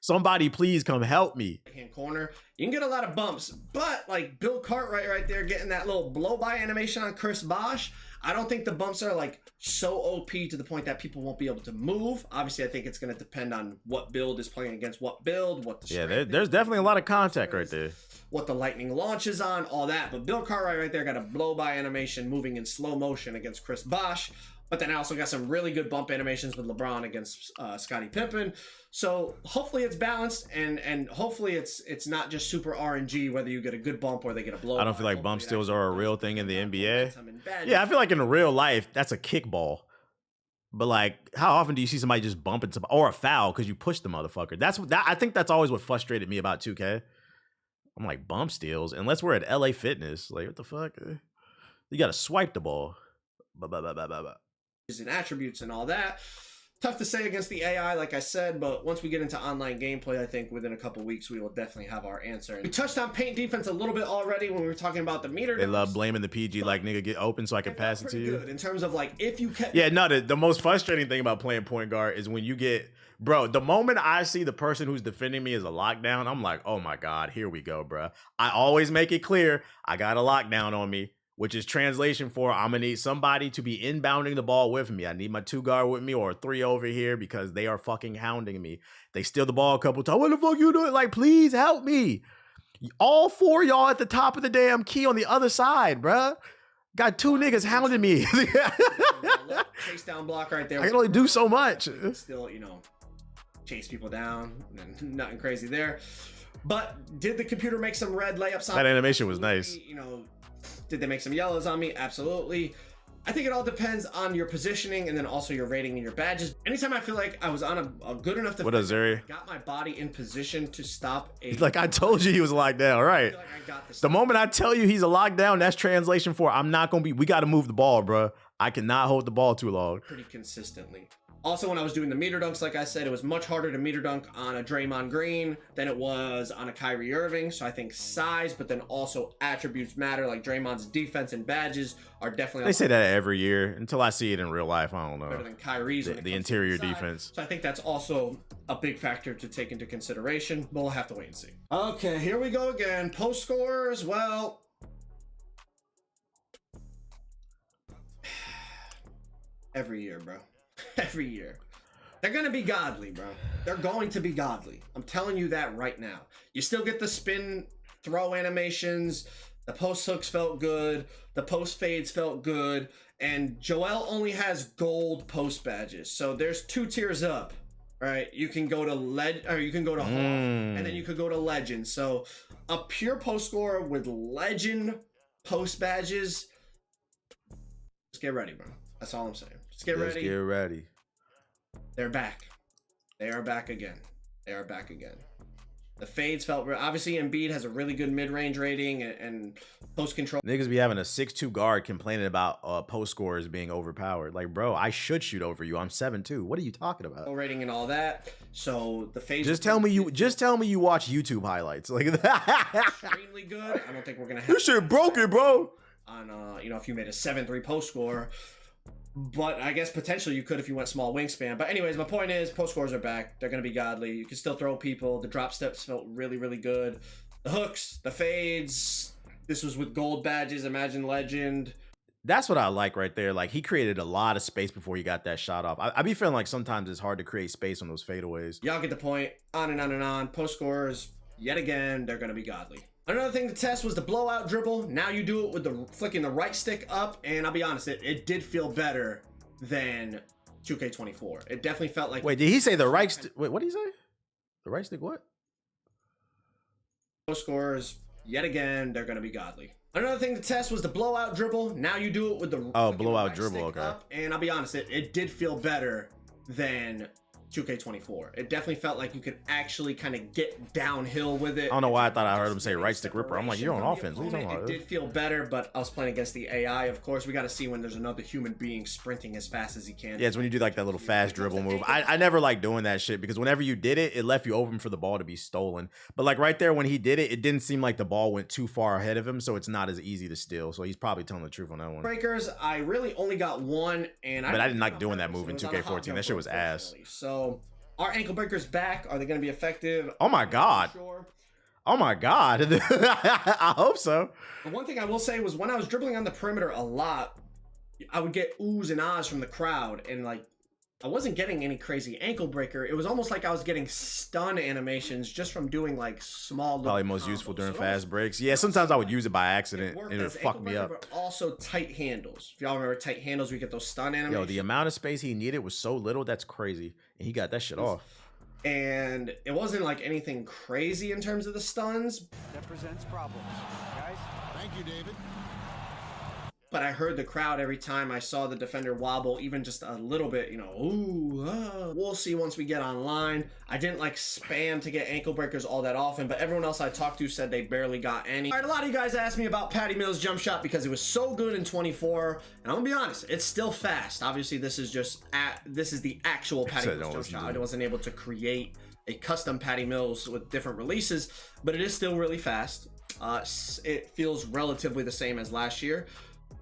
Somebody please come help me. Hand corner. You can get a lot of bumps, but like Bill Cartwright right there getting that little blow-by animation on Chris Bosh, I don't think the bumps are like so OP to the point that people won't be able to move. Obviously, I think it's going to depend on what build is playing against what build, what the there's definitely a lot of contact right there. What the lightning launch is on, all that. But Bill Cartwright right there got a blow-by animation moving in slow motion against Chris Bosh. But then I also got some really good bump animations with LeBron against Scottie Pippen. So hopefully it's balanced and hopefully it's not just super RNG whether you get a good bump or they get a blow. I don't feel like bump steals are a real thing in the NBA. Yeah, I feel like in real life that's a kickball. But like, how often do you see somebody just bump into or a foul because you push the motherfucker? I think that's always what frustrated me about 2K. I'm like, bump steals unless we're at LA Fitness. Like, what the fuck? You gotta swipe the ball. And attributes and all that. Tough to say against the AI, like I said, but once we get into online gameplay, I think within a couple weeks we will definitely have our answer. And we touched on paint defense a little bit already when we were talking about the meter. They love blaming the PG, like, nigga, get open so I can pass it to you. Good in terms of like if you kept. Yeah, no, the most frustrating thing about playing point guard is when you get, bro, the moment I see the person who's defending me as a lockdown, I'm like, oh my God, here we go, bro. I always make it clear I got a lockdown on me, which is translation for I'm going to need somebody to be inbounding the ball with me. I need my 2 guard with me or a 3 over here because they are fucking hounding me. They steal the ball a couple times. What the fuck you doing? Like, please help me. All 4 y'all at the top of the damn key on the other side, bruh. Got 2 niggas hounding me. Chase down block right there. I can only do so much. Still, chase people down. Nothing crazy there. But did the computer make some red layups on That me? animation was Absolutely. nice. You know, did they make some yellows on me? Absolutely. I think it all depends on your positioning and then also your rating and your badges. Anytime I feel like I was on a good enough defense, What does Zeri? got my body in position to stop a... Like I told you he was locked down, right? I feel like I got this. The moment I tell you he's a lockdown, that's translation for I'm not gonna be. We got to move the ball, bro. I cannot hold the ball too long. Pretty consistently. Also, when I was doing the meter dunks, like I said, it was much harder to meter dunk on a Draymond Green than it was on a Kyrie Irving. So I think size, but then also attributes matter. Like Draymond's defense and badges are definitely... They say that every year until I see it in real life. I don't better know. than Kyrie's. The interior defense. So I think that's also a big factor to take into consideration. But we'll have to wait and see. Okay, here we go again. Post scores. Well, every year, bro. Every year. They're going to be godly, bro. They're going to be godly. I'm telling you that right now. You still get the spin throw animations. The post hooks felt good. The post fades felt good. And Joel only has gold post badges. So there's 2 tiers up, right? You can go to you can go to Hall, and then you could go to Legend. So a pure post scorer with Legend post badges. Just get ready, bro. That's all I'm saying. Just get ready. Get ready. They're back. They are back again. They are back again. The fades felt... Obviously, Embiid has a really good mid-range rating and post control. Niggas be having a 6'2" guard complaining about post scorers being overpowered. Like, bro, I should shoot over you. I'm 7'2". What are you talking about? Rating and all that. So the fades... Just tell me you watch YouTube highlights. Like that. Extremely good. I don't think we're going to have... This shit broken, bro. On, you know, if you made a 7-3 post score... But I guess potentially you could if you went small wingspan. But anyways, my point is post scores are back. They're going to be godly. You can still throw people. The drop steps felt really, really good. The hooks, the fades. This was with gold badges. Imagine Legend. That's what I like right there. Like, he created a lot of space before he got that shot off. I be feeling like sometimes it's hard to create space on those fadeaways. Y'all get the point. On and on and on. Post scores, yet again, they're going to be godly. Another thing to test was the blowout dribble. Now you do it with the flicking the right stick up, and I'll be honest, it did feel better than 2K24. It definitely felt like... Wait, did he say the right stick? Wait, what did he say? The right stick what? Post scores, yet again, they're going to be godly. Another thing to test was the blowout dribble. Now you do it with the blowout right dribble, stick okay. up, and I'll be honest, it did feel better than 2K24. It definitely felt like you could actually kind of get downhill with it. I don't know why I thought I heard him say right stick ripper. I'm like, you're on offense. What are you talking about? It did feel better, but I was playing against the AI, of course. We got to see when there's another human being sprinting as fast as he can. Yeah, it's when you do like that little fast dribble move. I never liked doing that shit because whenever you did it, it left you open for the ball to be stolen. But like right there when he did it, it didn't seem like the ball went too far ahead of him, so it's not as easy to steal. So he's probably telling the truth on that one. Breakers, I really only got one, and But I didn't like doing that move in 2K14. That shit was ass. So are ankle breakers back? Are they going to be effective? Oh my God. Sure. Oh my God. I hope so. The one thing I will say was when I was dribbling on the perimeter a lot, I would get oohs and ahs from the crowd, and like I wasn't getting any crazy ankle breaker. It was almost like I was getting stun animations just from doing like small. Probably most useful during fast breaks. Yeah, sometimes I would use it by accident and it would fuck me up. But also tight handles. If y'all remember tight handles, we get those stun animations. Yo, the amount of space he needed was so little. That's crazy. And he got that shit off. And it wasn't like anything crazy in terms of the stuns. That presents problems, guys. Thank you, David. But I heard the crowd every time I saw the defender wobble, even just a little bit, you know, ooh, ah. We'll see once we get online. I didn't like spam to get ankle breakers all that often, but everyone else I talked to said they barely got any. All right, a lot of you guys asked me about Patty Mills' jump shot because it was so good in 24, and I'm gonna be honest, it's still fast. Obviously, this is just this is the actual Patty Mills jump shot. I wasn't able to create a custom Patty Mills with different releases, but it is still really fast. It feels relatively the same as last year.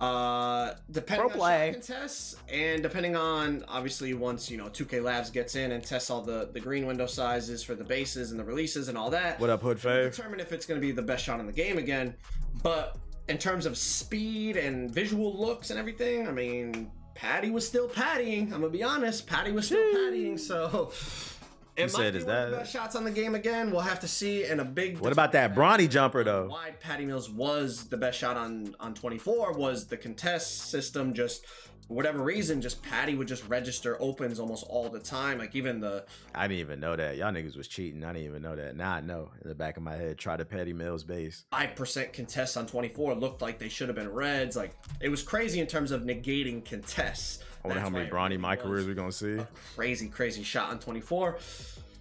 Depending on shot contests, and depending on obviously once 2K Labs gets in and tests all the green window sizes for the bases and the releases and all that. What up, Hood Fave? Determine if it's going to be the best shot in the game again. But in terms of speed and visual looks and everything, I mean, Patty was still pattying. I'm gonna be honest, Patty was still pattying. So It might be one of the best shots on the game again. We'll have to see. And a big. What about that Bronny jumper though? Why Patty Mills was the best shot on 24 was the contest system. Just for whatever reason, just Patty would just register opens almost all the time. Like even the. I didn't even know that. Y'all niggas was cheating. I didn't even know that. Now I know in the back of my head. Try to Patty Mills base. 5% contests on 24 looked like they should have been reds. Like it was crazy in terms of negating contests. I wonder how many Bronny my careers we're gonna see. Crazy shot on 24.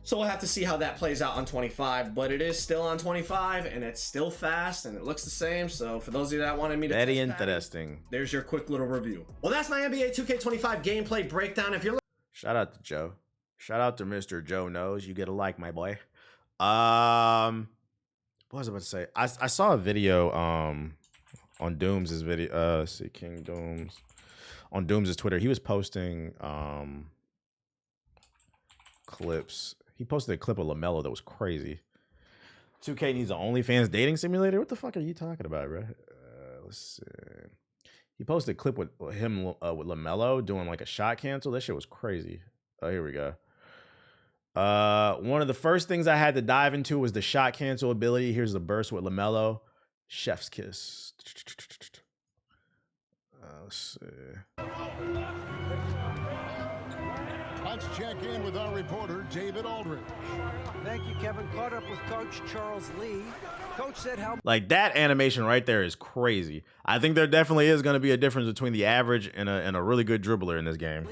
So we'll have to see how that plays out on 25. But it is still on 25, and it's still fast, and it looks the same. So for those of you that wanted me to very interesting. Patty, there's your quick little review. Well, that's my NBA 2K25 gameplay breakdown. If you're shout out to Joe. Shout out to Mr. Joe Knows. You get a like, my boy. What was I about to say? I saw a video on Dooms' video. Let's see, King Dooms. On Dooms' Twitter, he was posting clips. He posted a clip of LaMelo that was crazy. 2K needs an OnlyFans dating simulator? What the fuck are you talking about, bro? Let's see. He posted a clip with him with LaMelo doing like a shot cancel. That shit was crazy. Oh, here we go. One of the first things I had to dive into was the shot cancel ability. Here's the burst with LaMelo. Chef's kiss. Let's see. Let's check in with our reporter, David Aldridge. Thank you, Kevin. Caught up with Coach Charles Lee. Coach said how... Like, that animation right there is crazy. I think there definitely is going to be a difference between the average and a really good dribbler in this game.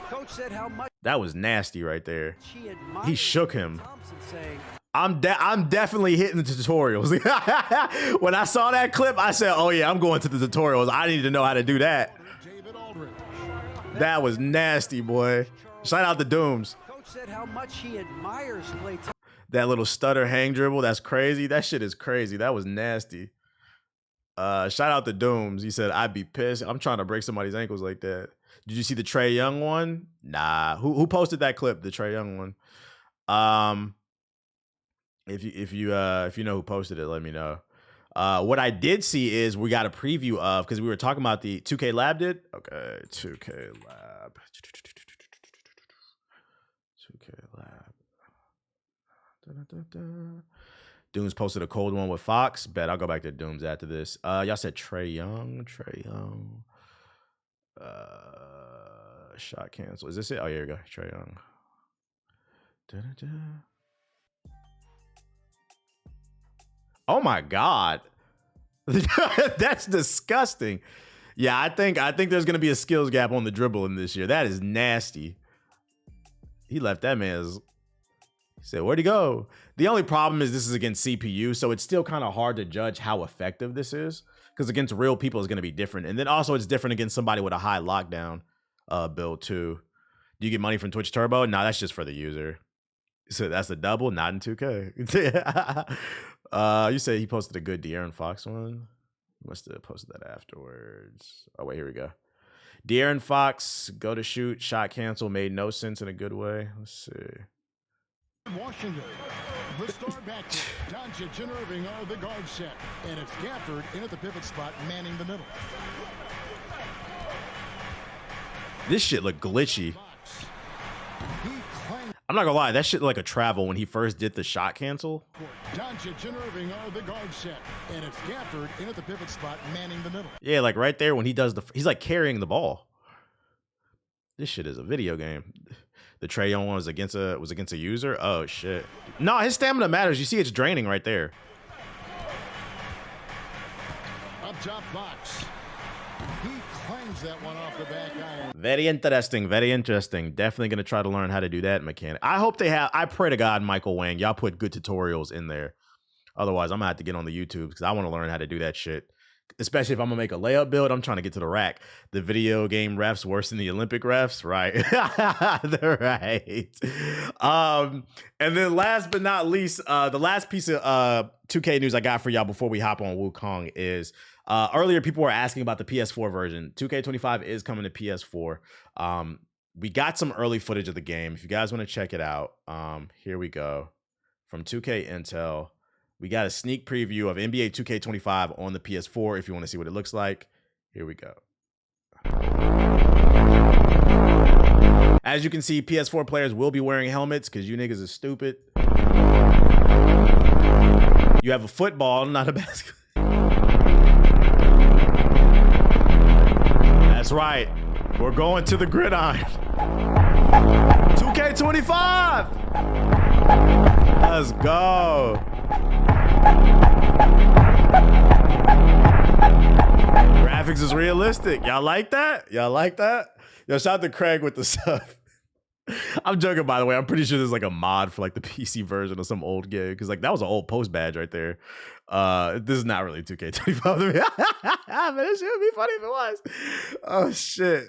Coach said how much... That was nasty right there. He shook him. Saying, I'm definitely hitting the tutorials. When I saw that clip, I said, oh yeah, I'm going to the tutorials. I need to know how to do that. That was nasty, boy. Shout out to Dooms. Coach said how much he admires Klay Thompson. That little stutter hang dribble, that's crazy. That shit is crazy. That was nasty. Shout out to Dooms. He said, I'd be pissed. I'm trying to break somebody's ankles like that. Did you see the Trae Young one? Nah. Who posted that clip? The Trae Young one. If you know who posted it, let me know. What I did see is we got a preview of, because we were talking about the 2K Lab did. Okay, 2K Lab. 2K Lab. Dooms posted a cold one with Fox. Bet I'll go back to Dooms after this. Y'all said Trae Young. Shot cancel. Is this it? Oh, here we go. Trae Young. Oh my God. That's disgusting. Yeah, I think there's gonna be a skills gap on the dribble in this year. That is nasty. He left that man's. He said, where'd he go? The only problem is this is against CPU, so it's still kind of hard to judge how effective this is. Because against real people is gonna be different. And then also it's different against somebody with a high lockdown build too. Do you get money from Twitch Turbo? No, that's just for the user. So that's a double, not in 2K. You say he posted a good De'Aaron Fox one. He must have posted that afterwards. Oh wait, here we go. De'Aaron Fox, Goto Shots, shot cancel, made no sense in a good way. Let's see. Washington, the star backcourt, Doncic and Irving are the guard set, and it's Gafford in at the pivot spot, manning the middle. This shit look glitchy. I'm not gonna lie, that shit looked like a travel when he first did the shot cancel. Doncic and Irving are the guard set, and it's Gafford in at the pivot spot, manning the middle. Yeah, like right there when he does he's like carrying the ball. This shit is a video game. The Trae Young one was against a user. Oh shit. No, his stamina matters. You see, it's draining right there. Up top, Fox. He claims that one off the back iron. Very interesting. Very interesting. Definitely gonna try to learn how to do that mechanic. I hope they have. I pray to God, Michael Wang, y'all put good tutorials in there. Otherwise, I'm gonna have to get on the YouTube because I want to learn how to do that shit. Especially if I'm gonna make a layup build, I'm trying to get to the rack. The video game refs worse than the Olympic refs, right? They're right. And then last but not least, the last piece of 2K news I got for y'all before we hop on Wukong is earlier people were asking about the PS4 version. 2K25 is coming to PS4. We got some early footage of the game. If you guys want to check it out, here we go. From 2K Intel. We got a sneak preview of NBA 2K25 on the PS4 if you want to see what it looks like. Here we go. As you can see, PS4 players will be wearing helmets because you niggas are stupid. You have a football, not a basketball. That's right. We're going to the gridiron. 2K25. Let's go. Graphics is realistic. Y'all like that? Y'all like that? Yo, shout out to Craig with the sub. I'm joking, by the way. I'm pretty sure there's like a mod for like the PC version of some old game because like that was an old post badge right there. This is not really 2K25 to me. But it should be funny if it was. Oh shit.